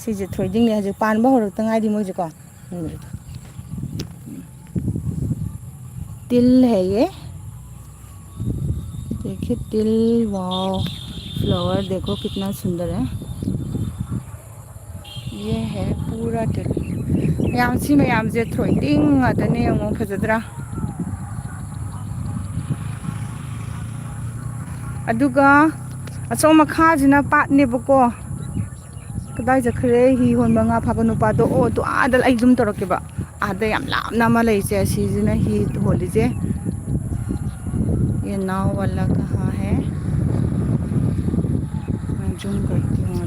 ꯁꯤꯁꯦ ꯊꯣꯏꯗꯤꯡꯅꯦ ꯍꯧꯖꯤꯛ ꯄꯥꯟꯕ ꯍꯧꯔꯛꯇ ꯉꯥꯏꯗꯤ ꯃꯣꯏꯁꯦꯀꯣ तिल है ये देखिए तिल वाओ फ्लावर देखो कितना सुंदर है ये है पूरा तिल मैम सी मैम से थ्रोइडिंग ngꯥꯛꯇꯅꯦ ꯌꯦꯡꯉꯣ ꯐꯖꯗ꯭ꯔꯥ ꯑꯗꯨꯒ ꯑꯁꯣꯝ ꯃꯈꯥꯁꯤꯅ ꯄꯥꯠꯅꯦꯕꯀꯣ ꯀꯗꯥꯏ ꯆꯠꯈ꯭ꯔꯦ ꯍꯤ ꯍꯣꯟꯕ ꯉꯥ ꯐꯥꯕ ꯅꯨꯄꯥꯗꯣ ꯑꯣ ꯑꯗꯨ ꯑꯥꯗ ꯑꯩ ꯖꯨꯝ ꯇꯧꯔꯛꯀꯦꯕ ꯑꯥꯗ ꯌꯥꯝ ꯂꯥꯞꯅ ꯑꯃ ꯂꯩꯁꯦ ꯑꯁꯤꯁꯤꯅ ꯍꯤ ꯍꯣꯜꯂꯤꯁꯦ ये नाव वाला कहाँ है मैं जूम करती हूँ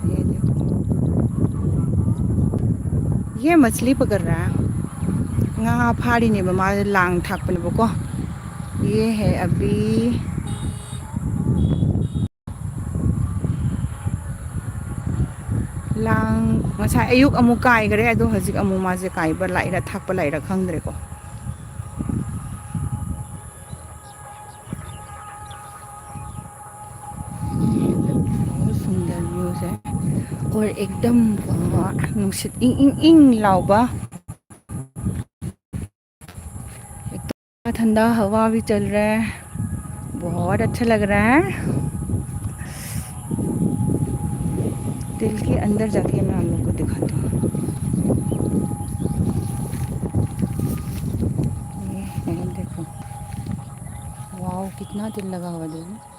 ये देखो ये मछली पकड़ रहा है nga फाड़ीनेबा माजे लांग थाकपनेबको ये है अभी लांग ngasa ayuk amu kaigare ado hajik amu maje kaiba laira thakpa laira khangdre ko बहुत सुंदर व्यूज है और एकदम नुसित इंग इंग इंग लाउबा ठंडा हवा भी चल रहा है बहुत अच्छा लग रहा है दिल के अंदर जाके मैं आप लोग को दिखाती हूँ ये देखो वाओ कितना दिल लगा हुआ देखो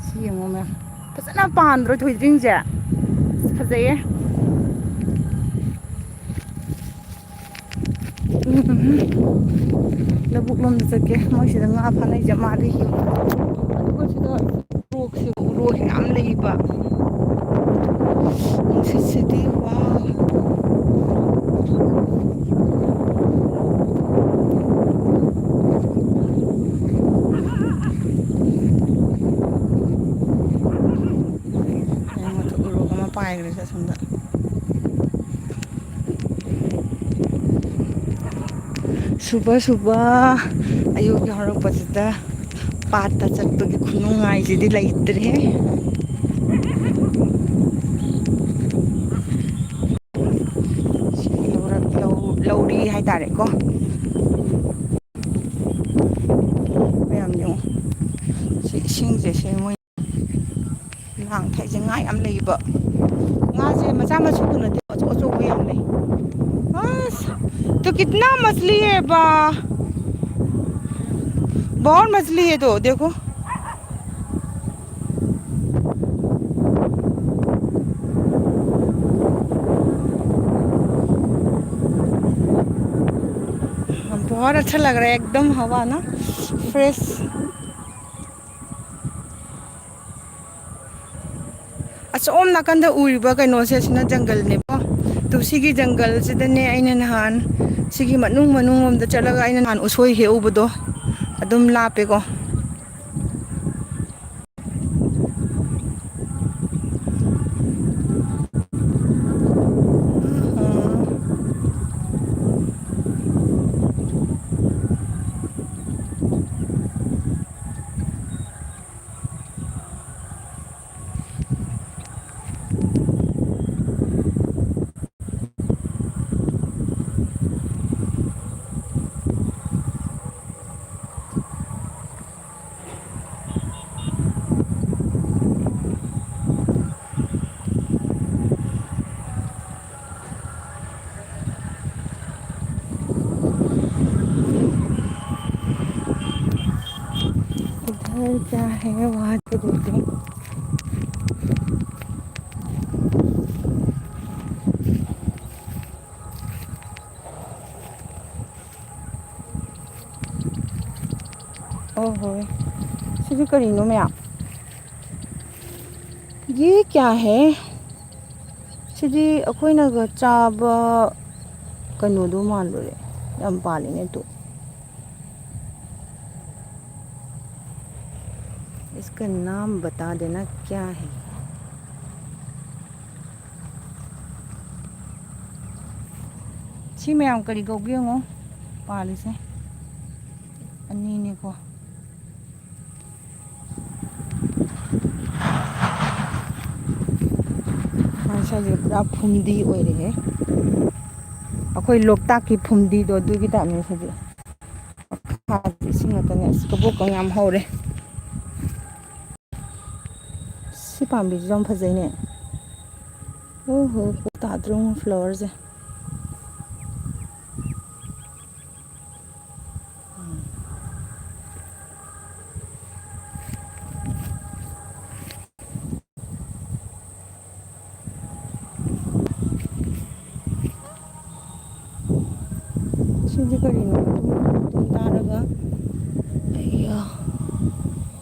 ꯁꯤ ꯌꯦꯡꯉꯣ ꯃꯌꯥꯝ ꯐꯖꯅ ꯄꯥꯟꯗ꯭ꯔꯣ ꯊꯣꯏꯗ꯭ꯔꯤꯡꯁꯦ ꯐꯖꯩꯌꯦ ꯂꯧꯕꯨꯛ ꯂꯣꯝꯗ ꯆꯠꯀꯦ ꯃꯣꯏꯁꯤꯗ ꯉꯥ ꯐꯥꯅꯩꯁꯦ ꯃꯥꯗꯤ ꯑꯗꯨꯒ ꯁꯤꯗ ꯎꯔꯣꯛꯁꯦ ꯎꯔꯣꯛ ꯌꯥꯝ ꯂꯩꯕ ꯅꯨꯡꯁꯤꯠꯁꯤꯗꯤ ꯋꯥꯎ उरोक अमा पाइग्रेछ असोमदा सुबह सुबह अयुक हरकपसिदा पाता चटपगी खुनुंगाइसिदि लैत्रे लौरी हाइतारेको मैम येंगो ꯁꯤ ꯏꯁꯤꯡꯁꯦ ꯁꯤ ꯃꯣꯏ ꯂꯥꯡ ꯊꯥꯏꯁꯦ ꯉꯥ ꯌꯥꯝ ꯂꯩꯕꯉꯥꯁꯦ ꯃꯆꯥ ꯃꯁꯨ ꯅꯠꯇꯦ ꯑꯆꯧ ꯑꯆꯧꯕ ꯌꯥꯝ ꯂꯩ ꯑꯁ तो कितना मछली है बा बहुत मछली है तो देखो बहुत अच्छा लग रहा है एकदम हवा ना फ्रेश असोम नाकंदा उरिबा कइनोसे सिना जंगलनेबो तो सिगी जंगलसिदने अइना नहान सिगी मनुंग मनुंग रोमदा चलगा अइना नहान उसोई हेउबदो अदुम लापेको इधर क्या है वहाँ पे देखते हैं ओहो सिदी करीनो में आप ये क्या है सिदी अखोइनागा चाबा कनोदो मानलोरे याम पालिने तो इसका नाम बता देना क्या है। सी मैम करी कौगे यंगो पालिसे अनीनेको मासाजे पूरा फुमदी ओइरे है अखोई लोकताक की फुमदी दो दुगी ताने सजे खादी सिंगतने कबोक याम हौरे सी पाम्बी जम फजैने ओहो ताद्रुं फ्लावर से सिदी करिनो तुम तारगा अय्या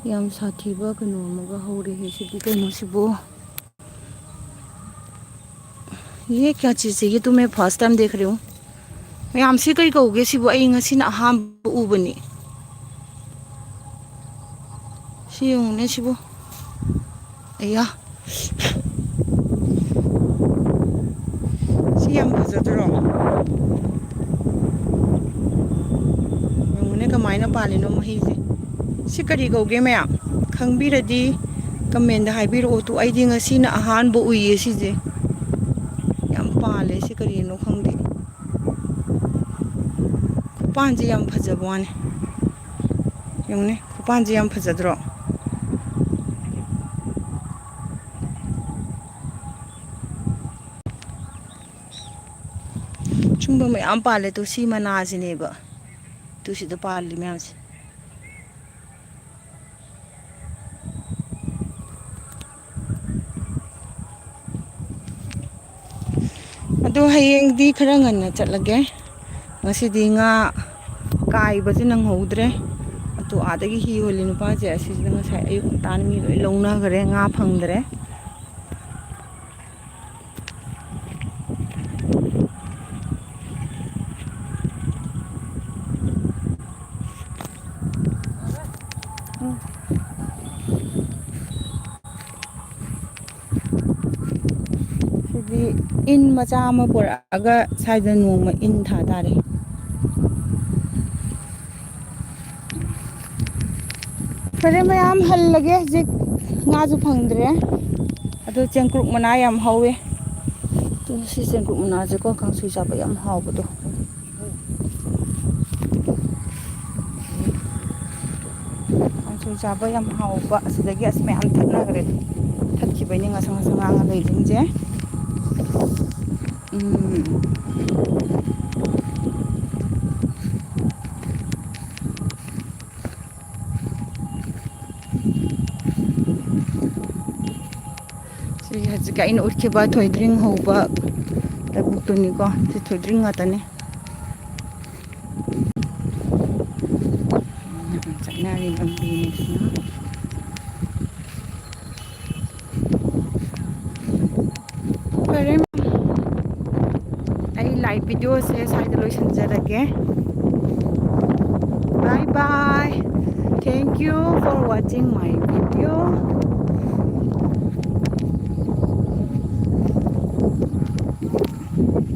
याम साथीबा कनो मगा हौरे है सिदी कनो सिबो ये क्या चीज़ है? ये तो मैं फर्स्ट टाइम देख रही हूँ। मैं हमसे कई कहोगे सिबो आई ngasi na aham ubani si yung ne sibo aya si yam fazadro yung ne kamay na pali no mahisi si kari kahoge maya khangbiradi comment da haibiro to ai di ngasi na ahan bo uye si je yam pale si kari no khangde kupanji yam fazabwane yung ne kupanji yam fazadro chumba mai am pale to si mana sine ba tu si to pali me amsi ado hayeng di khara nganna chatlage ngasi di nga kai ba je nang hodre to adagi hi holi nu pa je asi nga sai ayu tan mi loi longna gare nga phangdre in macha ma por aga saida nong ma in tha tare pare mayam hal lage jik nga ju phangdre ado chengkruk mana yam hawe to si chengkruk mana je ko kang sui sa ba yam haw ba do kang sui sa ba yam haw ba asidagi asme am thakna gare thakki bai ni nga sang sang nga lei jing je si hazika in urke ba thoidring ho ba tabuk to ni ko si thoidring ngata ne chana ri lambi ni pare ai live video se side lotion jarage bye bye thank you for watching my video